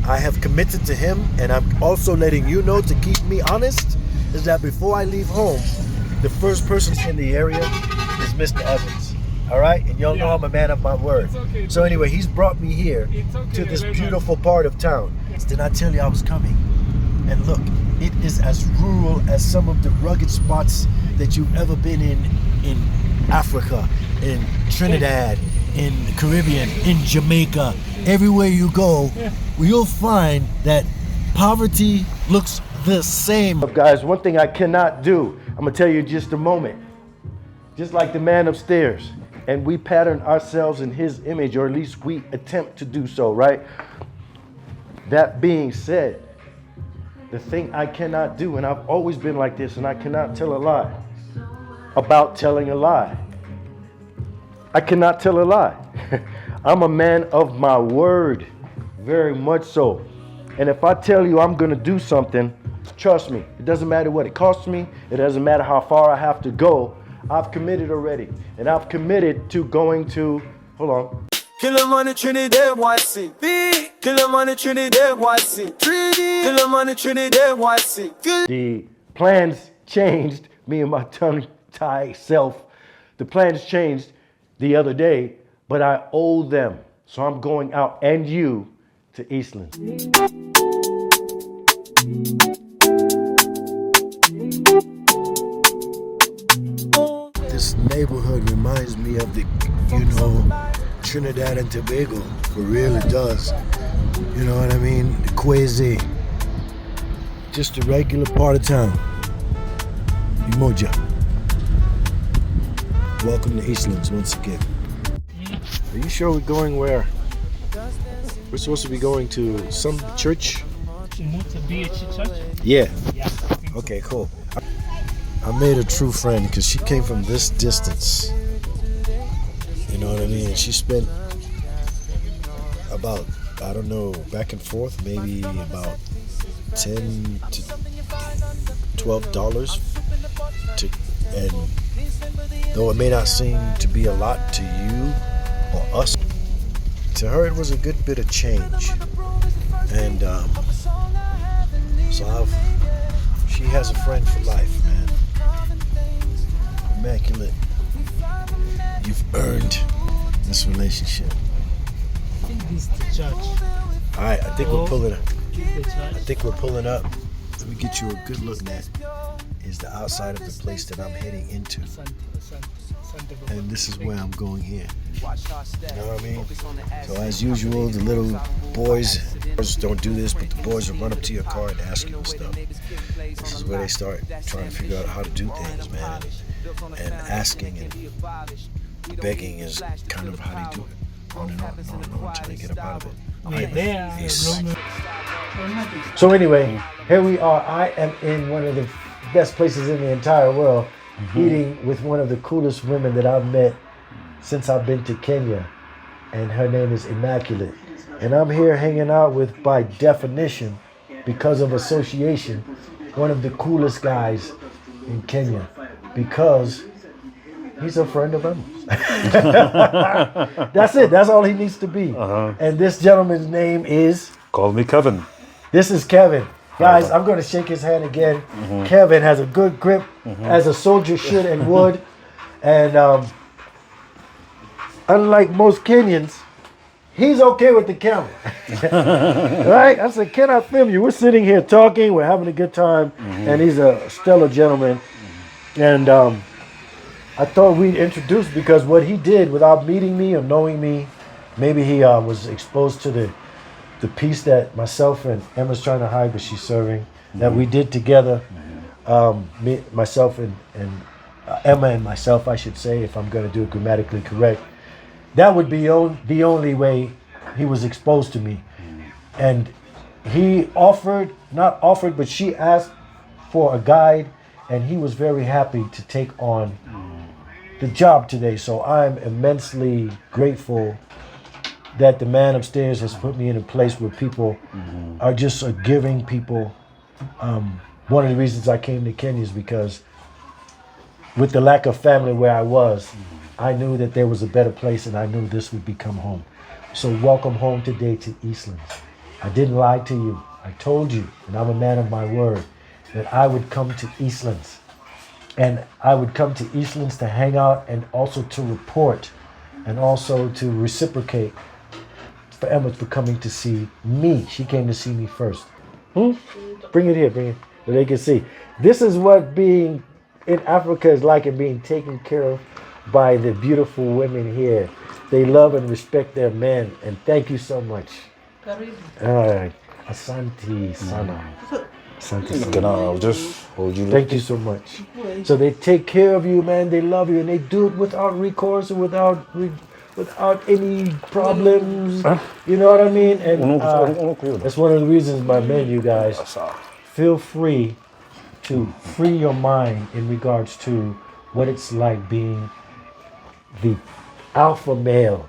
I have committed to him, and I'm also letting you know to keep me honest, is that before I leave home, the first person in the area is Mr. Evans. All right? And y'all know I'm a man of my word. Okay, so anyway, he's brought me here to this beautiful part of town. Did I tell you I was coming? And look, it is as rural as some of the rugged spots that you've ever been in Africa, in Trinidad, in the Caribbean, in Jamaica. Everywhere you go, you'll find that poverty looks the same. Guys, one thing I cannot do, I'm gonna tell you in just a moment. Just like the man upstairs, and we pattern ourselves in his image, or at least we attempt to do so, right? That being said, the thing I cannot do, and I've always been like this, and I cannot tell a lie about telling a lie. I cannot tell a lie. I'm a man of my word, very much so. And if I tell you I'm gonna do something, trust me, it doesn't matter what it costs me, it doesn't matter how far I have to go, I've committed already. And I've committed to going to, hold on. Kill him on the Trinidad, YC. Kill him on the Trinidad, YC. Kill him on the Trinidad, YC. The plans changed, me and my tongue-tied self. The plans changed the other day, but I owe them. So I'm going out, and you, to Eastlands. This neighborhood reminds me of the, Trinidad and Tobago. For real, it does. You know what I mean? The Quasi. Just a regular part of town. Umoja. Welcome to Eastlands once again. Are you sure we're going where? We're supposed to be going to some church? To be a church? Yeah. Yeah. Okay, cool. I made a true friend because she came from this distance. You know what I mean? She spent about, I don't know, back and forth, maybe about $10 to $12 and though it may not seem to be a lot to you or us, to her it was a good bit of change. And she has a friend for life, man. Immaculate. You've earned this relationship. I think this is the church. Alright, I think we're pulling up. The church. I think we're pulling up. Let me get you a good look at is the outside of the place that I'm heading into. And this is where I'm going here. You know what I mean? So as usual, the little boys don't do this, but the boys will run up to your car and ask you stuff. This is where they start trying to figure out how to do things, man. And asking and begging is kind of how they do it. On and on and on and on until they get up out of it. So anyway, here we are. I am in one of the best places in the entire world, eating with one of the coolest women that I've met since I've been to Kenya, and her name is Immaculate. And I'm here hanging out with, by definition, because of association, one of the coolest guys in Kenya, because he's a friend of Emma's. That's it. That's all he needs to be. And this gentleman's name is? Call me Kevin. This is Kevin. Guys, I'm going to shake his hand again. Kevin has a good grip, as a soldier should and would. And unlike most Kenyans, he's okay with the camera. Right? I said, can I film you? We're sitting here talking. We're having a good time. And he's a stellar gentleman. And I thought we'd introduce, because what he did without meeting me or knowing me, maybe he was exposed to the piece that myself and Emma's trying to hide, but she's serving, that we did together. Myself and Emma and myself, I should say, if I'm going to do it grammatically correct. That would be the only way he was exposed to me. And he not offered, but she asked for a guide, and he was very happy to take on the job today. So I'm immensely grateful that the man upstairs has put me in a place where people are just giving people. One of the reasons I came to Kenya is because with the lack of family where I was, I knew that there was a better place, and I knew this would become home. So welcome home today to Eastlands. I didn't lie to you. I told you, and I'm a man of my word, that I would come to Eastlands. And I would come to Eastlands to hang out and also to report and also to reciprocate for Emma for coming to see me. She came to see me first. Bring it here, bring it, so they can see. This is what being in Africa is like and being taken care of by the beautiful women here. They love and respect their men, and thank you so much. Asante sana. Asante sana. Can I just hold you? Thank you so much. So they take care of you, man. They love you, and they do it without recourse and without any problems. You know what I mean? And that's one of the reasons, my men, you guys, feel free to free your mind in regards to what it's like being the alpha male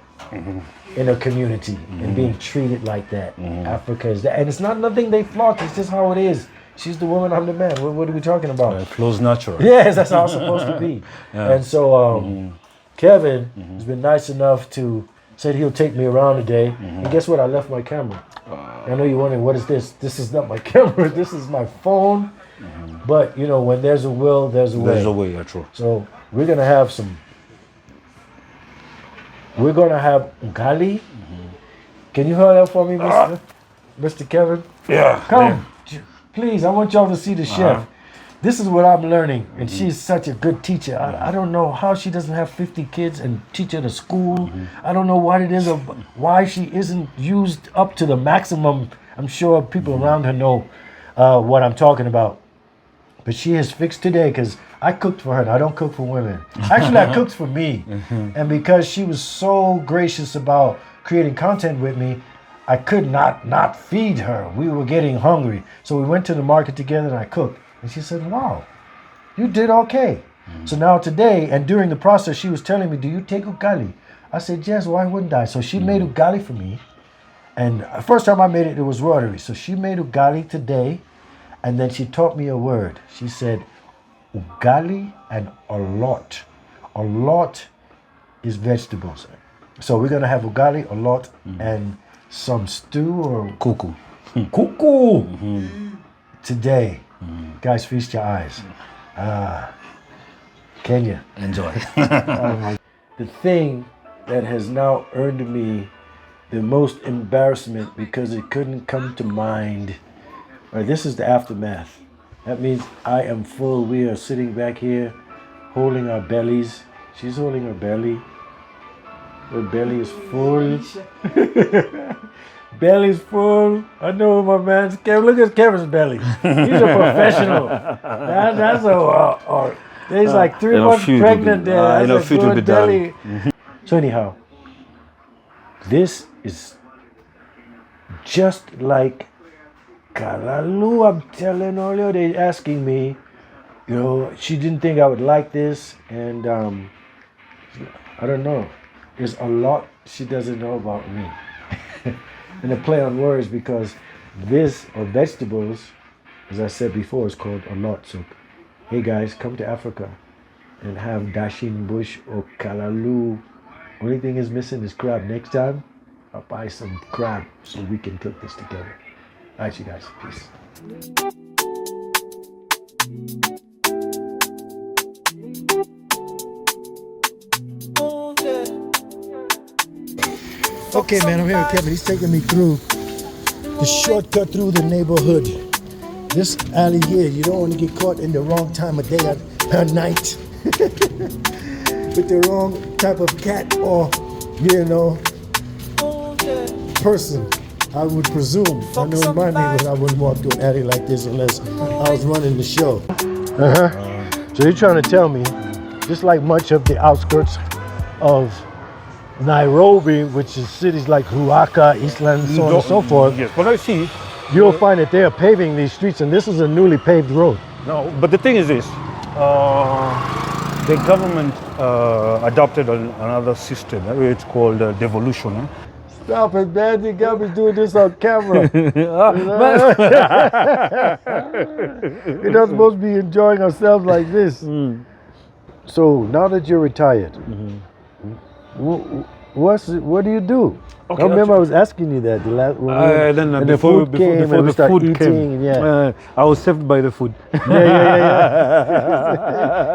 in a community and being treated like that. Africa is that, and it's not nothing they flaunt. It's just how it is. She's the woman, I'm the man. What are we talking about? It flows natural. Yes, that's how it's supposed to be. And so Kevin has been nice enough to said he'll take me around today. And guess what? I left my camera. I know you're wondering, what is this? This is not my camera. This is my phone. But you know, when there's a will, there's a way. There's a way, yeah, true. So we're gonna have some. We're gonna have ugali. Can you hold that for me, Mr. Kevin? Yeah. Come, please. I want y'all to see the chef. This is what I'm learning, and she's such a good teacher. I don't know how she doesn't have 50 kids and teach at a school. I don't know what it is or why she isn't used up to the maximum. I'm sure people around her know what I'm talking about. But she has fixed today because I cooked for her and I don't cook for women. Actually, I cooked for me. And because she was so gracious about creating content with me, I could not feed her. We were getting hungry. So we went to the market together and I cooked. And she said, wow, you did okay. So now today, and during the process, she was telling me, do you take ugali? I said, yes, why wouldn't I? So she made ugali for me. And the first time I made it, it was rotary. So she made ugali today. And then she taught me a word. She said, ugali and a lot. A lot is vegetables. So we're going to have ugali, a lot, and some stew or Cuckoo. Today. Guys, feast your eyes. Kenya. Enjoy. The thing that has now earned me the most embarrassment because it couldn't come to mind. This is the aftermath. That means I am full. We are sitting back here holding our bellies. She's holding her belly. Her belly is full. Belly's full. I know my man's Kevin. Look at Kevin's belly. He's a professional. That's a. He's like 3 months pregnant there. That's a good belly. So anyhow, this is just like Kalalu. I'm telling earlier, they asking me, you know, she didn't think I would like this, and I don't know. There's a lot she doesn't know about me. And a play on words because this or vegetables, as I said before, is called a lot. So, hey guys, come to Africa and have dashin bush or kalalu. Only thing is missing is crab. Next time, I'll buy some crab so we can cook this together. All right, you guys, peace. Okay, man, I'm here with Kevin. He's taking me through the shortcut through the neighborhood. This alley here, you don't want to get caught in the wrong time of day or night with the wrong type of cat or, you know, person. I would presume. I know in my neighborhood I wouldn't walk through an alley like this unless I was running the show. So you're trying to tell me, just like much of the outskirts of Nairobi, which is cities like Ruaka, Eastlands, so on and so forth. Yes, but I see. You'll find that they are paving these streets, and this is a newly paved road. No, but the thing is this: the government adopted another system. It's called devolution. Stop it, man! The government's doing this on camera. We're not supposed to be enjoying ourselves like this. So now that you're retired. What do you do? Okay, I remember I was asking you that the last Then and before the food came before and we the started food eating. came, And yeah. I was saved by the food. Yeah.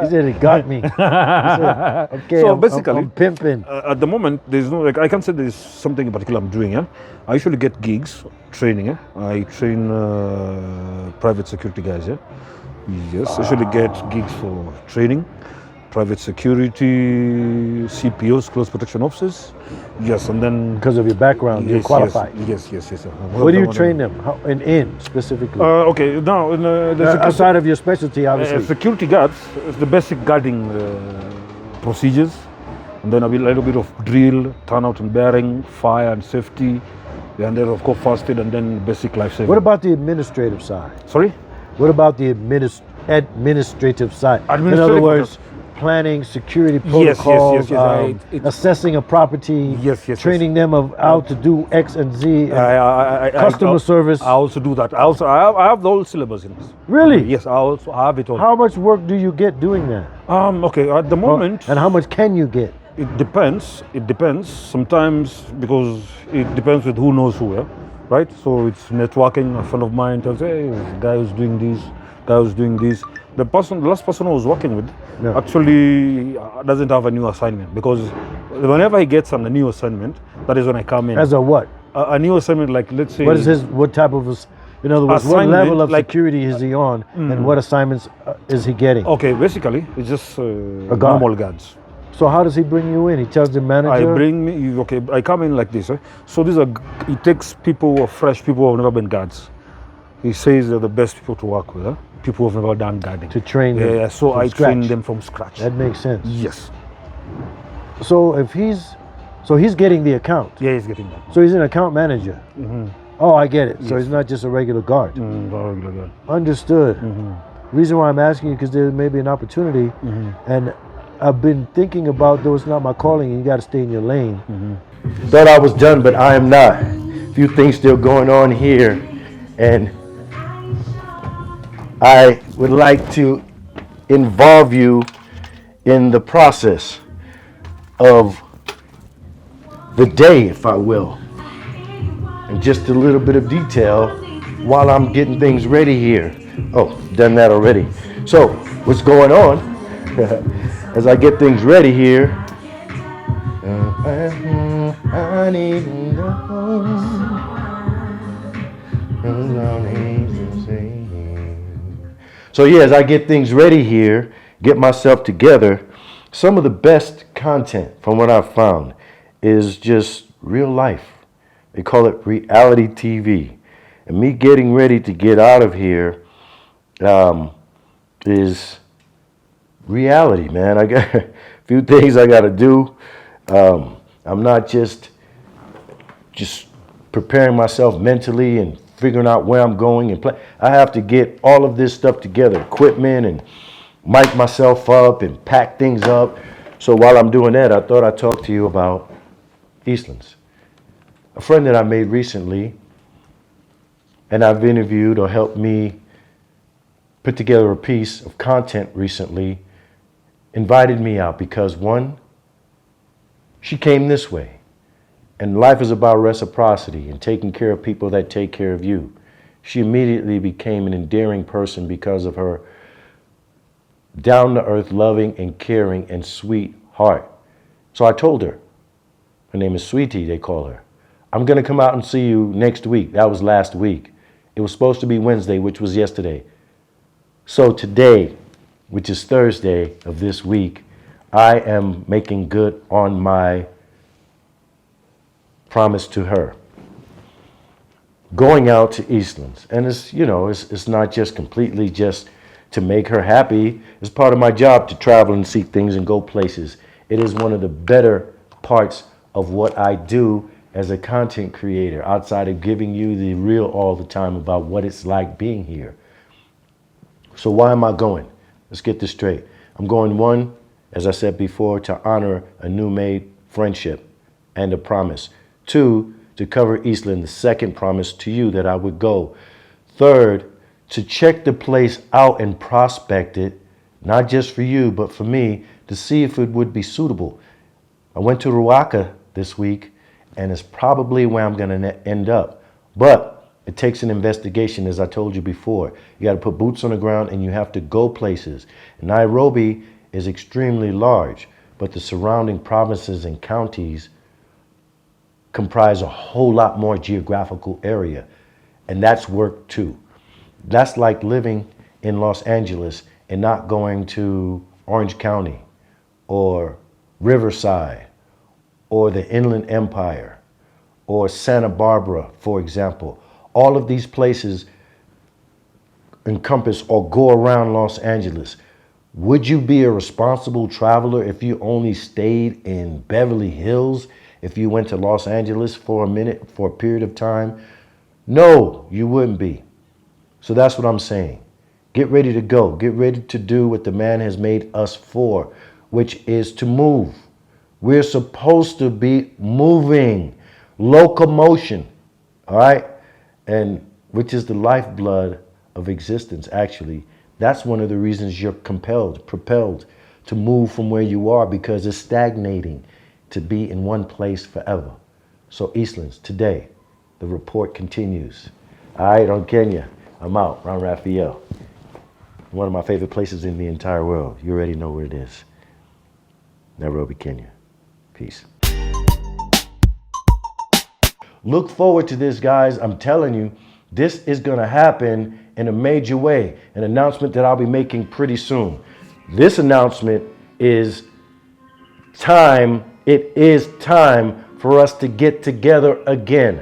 He said it got me. He said, okay, So I'm basically, pimping. At the moment, there's no like I can't say there's something in particular I'm doing. Yeah, I usually get gigs, training. Yeah, I train private security guys. Yeah, yes, I usually get gigs for training, private security, CPOs, close protection officers. Yes, and then Because of your background, you're qualified. Yes. What do you train them? How, in specifically? Okay, now Outside of your specialty, obviously. security guards is the basic guarding procedures, and then a little bit of drill, turnout and bearing, fire and safety, and then of course first aid, and then basic life saving. What about the administrative side? Sorry? What about the administrative side? In other Administrative- words, planning, security Yes, protocols, it's- assessing a property, Yes. training them of how to do X and Z, and customer service. I also do that. I have the whole syllabus in this. Really? Yes, I also have it all. How much work do you get doing that? Okay, at the moment, And how much can you get? it depends. It depends. Sometimes because it depends with who knows who, yeah? Right? So it's networking. A friend of mine tells, hey, guy who's doing this, guy who's doing this. The last person I was working with, Yeah. actually doesn't have a new assignment, because whenever he gets on a new assignment, that is when I come in. As a what? A new assignment, like let's say. What type of, in other words, what Assignment, level of like- security is he on, and what assignments is he getting? Okay, basically it's just guard. normal guards. So how does he bring you in? He tells the manager. I come in like this. So these are, he takes people who are fresh, people who have never been guards. He says they're the best people to work with, people who have never done guarding. To train them Yeah, so from I scratch. train them from scratch. That makes sense. Yes. So he's getting the account. Yeah, he's getting that. So he's an account manager. Oh, I get it. So Yes. he's not just a regular guard. Very good. Understood. Reason why I'm asking you because there may be an opportunity, and I've been thinking about though it's not my calling. You got to stay in your lane. Thought I was done, but I am not. A few things still going on here, and I would like to involve you in the process of the day, if I will, and just a little bit of detail while I'm getting things ready here. Oh, done that already. So, what's going on as I get things ready here? I need So yeah, as I get things ready here, get myself together, some of the best content from what I've found is just real life. They call it reality TV. And me getting ready to get out of here is reality, man. I got a few things I got to do. I'm not just preparing myself mentally and figuring out where I'm going and play. I have to get all of this stuff together, equipment, and mic myself up and pack things up. So while I'm doing that, I thought I'd talk to you about Eastlands. A friend that I made recently, and I've interviewed or helped me put together a piece of content recently, invited me out because one, she came this way. And life is about reciprocity and taking care of people that take care of you. She immediately became an endearing person because of her down-to-earth, loving and caring and sweet heart. So I told her name is Sweetie, they call her. I'm going to come out and see you next week. That was last week. It was supposed to be Wednesday, which was yesterday. So today, which is Thursday of this week, I am making good on my promise to her. Going out to Eastlands. And it's not just completely just to make her happy. It's part of my job to travel and see things and go places. It is one of the better parts of what I do as a content creator, outside of giving you the real all the time about what it's like being here. So why am I going? Let's get this straight. I'm going, one, as I said before, to honor a new made friendship and a promise. Two, to cover Eastland, the second promise to you that I would go. Third, to check the place out and prospect it, not just for you, but for me, to see if it would be suitable. I went to Ruaka this week, and it's probably where I'm going to end up. But it takes an investigation, as I told you before. You got to put boots on the ground, and you have to go places. Nairobi is extremely large, but the surrounding provinces and counties comprise a whole lot more geographical area, and that's work too. That's like living in Los Angeles and not going to Orange County or Riverside or the Inland Empire or Santa Barbara, for example. All of these places encompass or go around Los Angeles. Would you be a responsible traveler if you only stayed in Beverly Hills? If you went to Los Angeles for a minute, for a period of time? No, you wouldn't be. So that's what I'm saying. Get ready to go. Get ready to do what the man has made us for, which is to move. We're supposed to be moving. Locomotion. All right? And which is the lifeblood of existence, actually. That's one of the reasons you're propelled to move from where you are, because it's stagnating to be in one place forever. So Eastlands, today, the report continues. All right, on Kenya, I'm out. RonRaph. One of my favorite places in the entire world. You already know where it is. Nairobi, Kenya. Peace. Look forward to this, guys. I'm telling you, this is going to happen in a major way. An announcement that I'll be making pretty soon. This announcement is time. It is time for us to get together again.